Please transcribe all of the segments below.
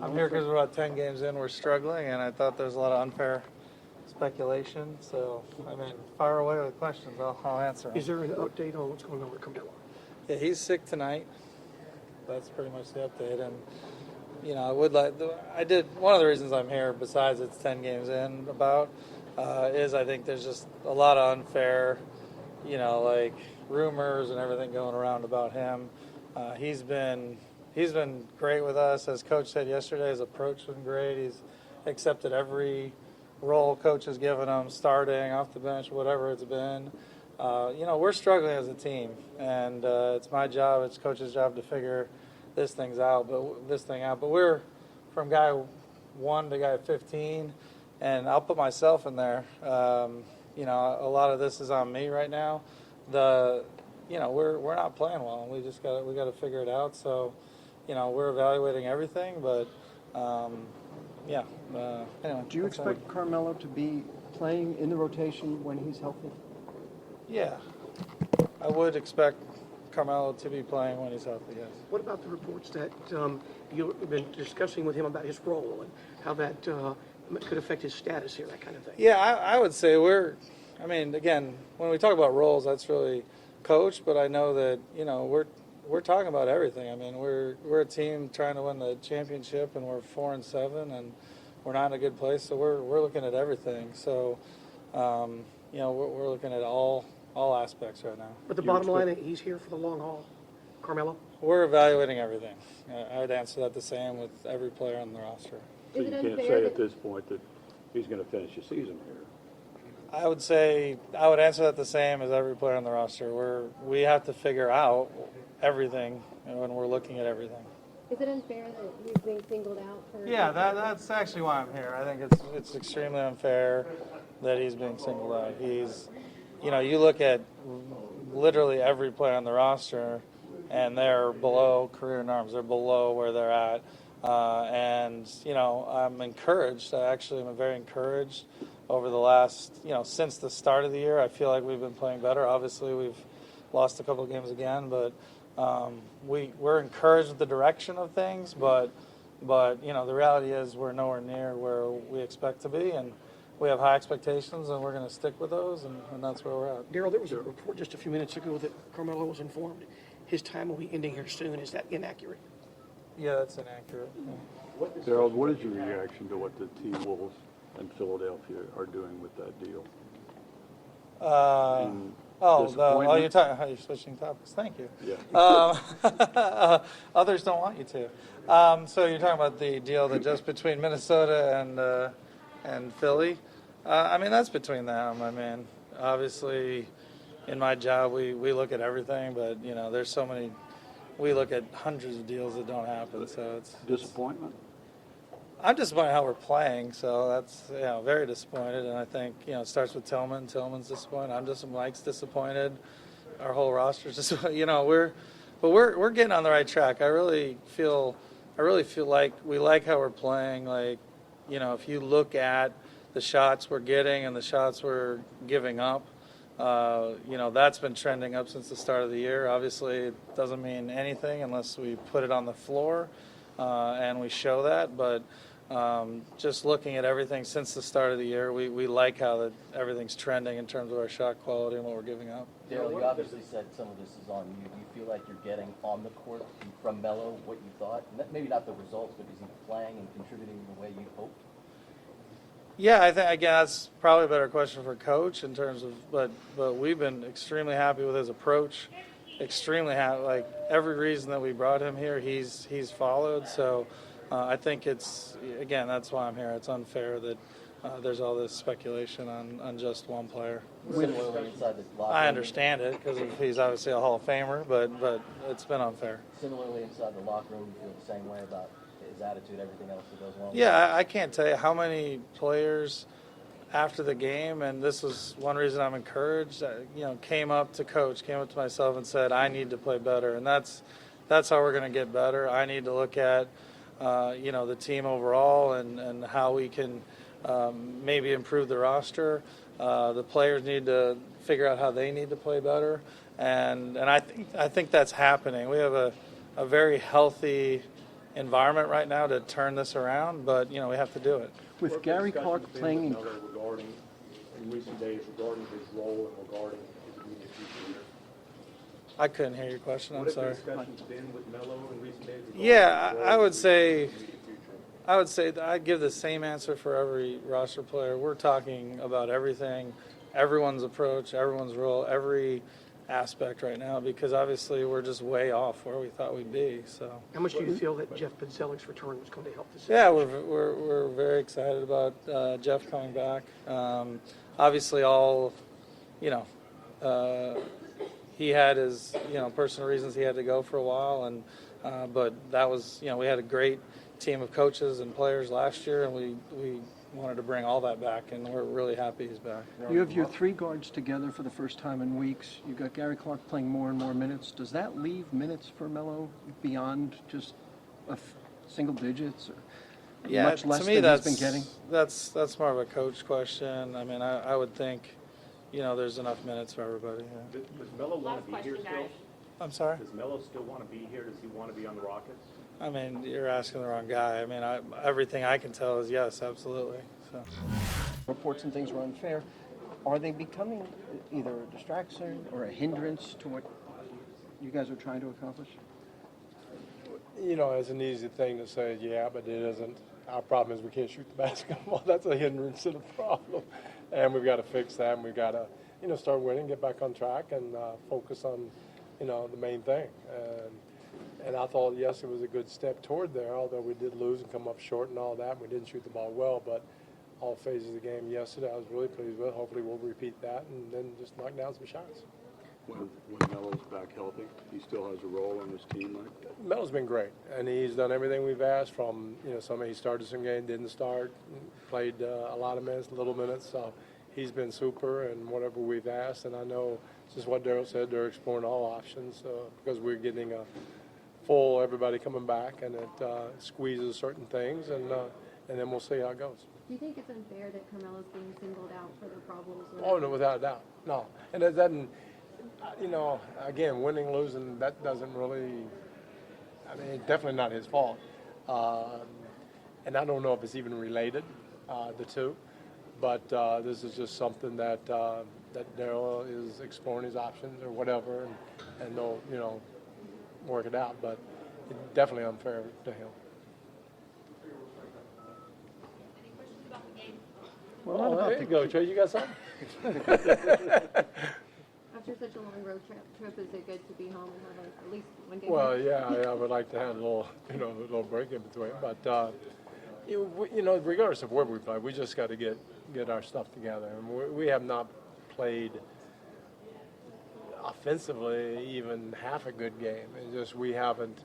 I'm here because we're about 10 games in. We're struggling, and I thought there was a lot of unfair speculation. So, I mean, fire away with questions. I'll answer them. Is there an update on what's going on with Carmelo? Yeah, he's sick tonight. That's pretty much the update. And, you know, one of the reasons I'm here, besides it's 10 games in is I think there's just a lot of unfair, like rumors and everything going around about him. He's been great with us. As Coach said yesterday, his approach has been great. He's accepted every role Coach has given him, starting, off the bench, whatever it's been. We're struggling as a team, and it's my job, it's Coach's job to figure this thing out. But we're from guy 1 to guy 15, and I'll put myself in there. A lot of this is on me right now. We're not playing well, and we got to figure it out. So, we're evaluating everything, but anyway. Do you expect Carmelo to be playing in the rotation when he's healthy? Yeah, I would expect Carmelo to be playing when he's healthy, yes. What about the reports that you've been discussing with him about his role and how that could affect his status here, that kind of thing? Yeah, I would say again, when we talk about roles, that's really Coach, but I know that, we're talking about everything. I mean, we're a team trying to win the championship, and we're 4-7, and we're not in a good place, so we're looking at everything. So, we're looking at all aspects right now. But the bottom line, he's here for the long haul. Carmelo? We're evaluating everything. I would answer that the same with every player on the roster. So you can't say at this point that he's going to finish the season here. I would answer that the same as every player on the roster. We have to figure out everything when we're looking at everything. Is it unfair that he's being singled out for? Yeah, that's actually why I'm here. I think it's extremely unfair that he's being singled out. You look at literally every player on the roster, and they're below career norms. They're below where they're at. I'm encouraged. I'm very encouraged over the last, since the start of the year. I feel like we've been playing better. Obviously, we've lost a couple of games again, but we're encouraged with the direction of things. But the reality is we're nowhere near where we expect to be, and we have high expectations, and we're going to stick with those, and that's where we're at. Daryl, there was a report just a few minutes ago that Carmelo was informed his time will be ending here soon. Is that inaccurate? Yeah, that's inaccurate. Yeah. Daryl, what is your reaction to what the T-Wolves and Philadelphia are doing with that deal? You're switching topics. Thank you. Yeah. Others don't want you to. So you're talking about the deal that just between Minnesota and Philly. That's between them. Obviously, in my job, we look at everything, but there's so many. We look at hundreds of deals that don't happen. So it's disappointment. I'm disappointed how we're playing, so that's very disappointed. And I think it starts with Tillman. Tillman's disappointed. Mike's disappointed. Our whole roster's just we're getting on the right track. I really feel like we like how we're playing. Like if you look at the shots we're getting and the shots we're giving up, that's been trending up since the start of the year. Obviously, it doesn't mean anything unless we put it on the floor and we show that, but. Just looking at everything since the start of the year, we like how everything's trending in terms of our shot quality and what we're giving up. Daryl, you obviously said some of this is on you. Do you feel like you're getting on the court from Melo what you thought? Maybe not the results, but is he playing and contributing the way you hoped? Yeah, I think, again, that's probably a better question for Coach in terms of, but we've been extremely happy with his approach, extremely happy. Like, every reason that we brought him here, he's followed, so... I think that's why I'm here. It's unfair that there's all this speculation on just one player. Similarly inside the locker room. I understand it because he's obviously a Hall of Famer, but it's been unfair. Similarly inside the locker room, you feel the same way about his attitude, everything else that goes along with it? Yeah, I can't tell you how many players after the game, and this is one reason I'm encouraged, came up to Coach, came up to myself and said, I need to play better. And that's how we're going to get better. I need to look at the team overall and how we can maybe improve the roster. The players need to figure out how they need to play better, and I think that's happening. We have a very healthy environment right now to turn this around, but, we have to do it. With Gary Clark playing in Regarding, in recent days, regarding his role and regarding his immediate future here? I couldn't hear your question, I'm sorry. What have the discussions been with Melo in recent days? Yeah, I would say that I'd give the same answer for every roster player. We're talking about everything, everyone's approach, everyone's role, every aspect right now, because obviously we're just way off where we thought we'd be. So, How much do you feel that Jeff Pezelik's return was going to help this? yeah, we're very excited about Jeff coming back. Obviously, he had his personal reasons he had to go for a while, and but that was we had a great team of coaches and players last year, and we wanted to bring all that back, and we're really happy he's back. You have your three guards together for the first time in weeks. You've got Gary Clark playing more and more minutes. Does that leave minutes for Melo beyond just single digits? Or much less to me, than he's been getting? That's more of a coach question. I mean, I would think, there's enough minutes for everybody. Yeah. Does Melo want to be here still? I'm sorry? Does Melo still want to be here? Does he want to be on the Rockets? I mean, you're asking the wrong guy. I mean, everything I can tell is yes, absolutely. So. Reports and things were unfair. Are they becoming either a distraction or a hindrance to what you guys are trying to accomplish? It's an easy thing to say, yeah, but it isn't. Our problem is we can't shoot the basketball. That's a hindrance to the problem. And we've got to fix that, and we've got to, start winning, get back on track, and focus on, the main thing. And I thought, yes, it was a good step toward there, although we did lose and come up short and all that. And we didn't shoot the ball well, but all phases of the game yesterday I was really pleased with. Hopefully we'll repeat that and then just knock down some shots. When Melo's back healthy, he still has a role on this team, right? Melo's been great, and he's done everything we've asked from, he started some game, didn't start, played a lot of minutes, little minutes, so he's been super and whatever we've asked. And I know, just what Daryl said, they're exploring all options because we're getting a full everybody coming back, and it squeezes certain things, and then we'll see how it goes. Do you think it's unfair that Carmelo's being singled out for the problems? Oh, no, without a doubt. No. And it doesn't, again, winning, losing, that doesn't really, it's definitely not his fault. And I don't know if it's even related, the two. But this is just something that Daryl is exploring his options or whatever, and they'll, work it out. But it's definitely unfair to him. Well, there you go, Trey. You got something? After such a long road trip, is it good to be home and have at least one game? Well, yeah, I would like to have a little break in between. But regardless of where we play, we just got to get our stuff together. And we have not played offensively even half a good game. It's just we haven't,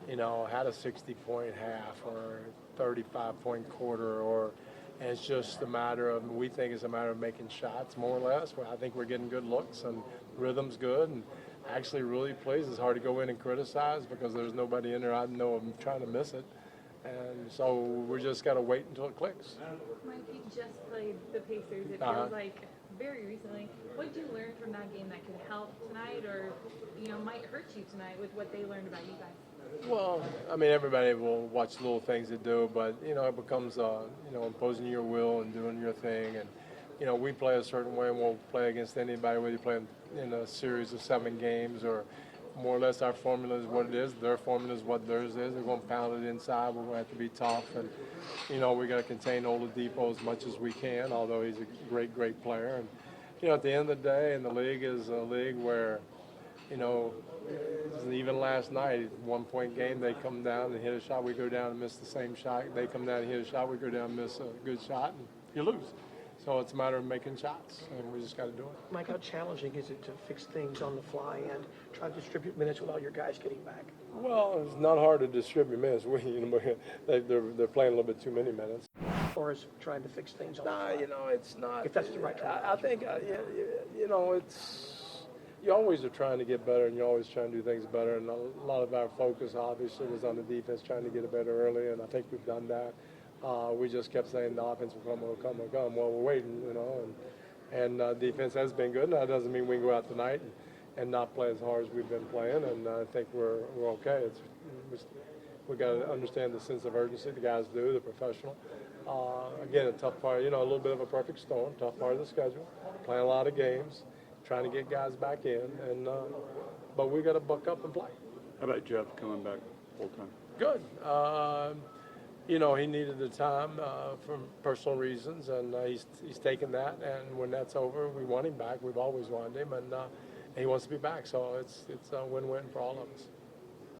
had a 60-point half or 35-point quarter, and it's just a matter of, we think it's a matter of making shots more or less. I think we're getting good looks and rhythm's good, and actually really pleased. It's hard to go in and criticize because there's nobody in there. I know I'm trying to miss it. And so we just got to wait until it clicks. Mike, you just played the Pacers. It feels like very recently. What did you learn from that game that could help tonight or, might hurt you tonight with what they learned about you guys? Well, everybody will watch little things to do, but, it becomes, imposing your will and doing your thing. And, we play a certain way and won't play against anybody, whether you play in a series of 7 games or more or less our formula is what it is. Their formula is what theirs is. They're going to pound it inside. We're going to have to be tough. And, we got to contain Oladipo as much as we can, although he's a great, great player. And, at the end of the day, and the league is a league where, even last night, 1-point game, they come down and hit a shot. We go down and miss the same shot. They come down and hit a shot. We go down and miss a good shot, and you lose. So it's a matter of making shots, and we just got to do it. Mike, how challenging is it to fix things on the fly and try to distribute minutes without your guys getting back? Well, it's not hard to distribute minutes. They're playing a little bit too many minutes. As far as trying to fix things on the fly? It's not. If that's the right term. I think, it's. You always are trying to get better, and you're always trying to do things better. And a lot of our focus, obviously, was on the defense, trying to get it better early, and I think we've done that. We just kept saying the offense will come. Well, we're waiting, and defense has been good. Now, that doesn't mean we can go out tonight and not play as hard as we've been playing, and I think we're okay. We got to understand the sense of urgency the guys do. They're professional. Again, a tough part, a little bit of a perfect storm, tough part of the schedule. Playing a lot of games, trying to get guys back in, and but we got to buck up and play. How about Jeff coming back full time? Good. He needed the time for personal reasons, and he's taken that. And when that's over, we want him back. We've always wanted him, and he wants to be back. So it's a win-win for all of us.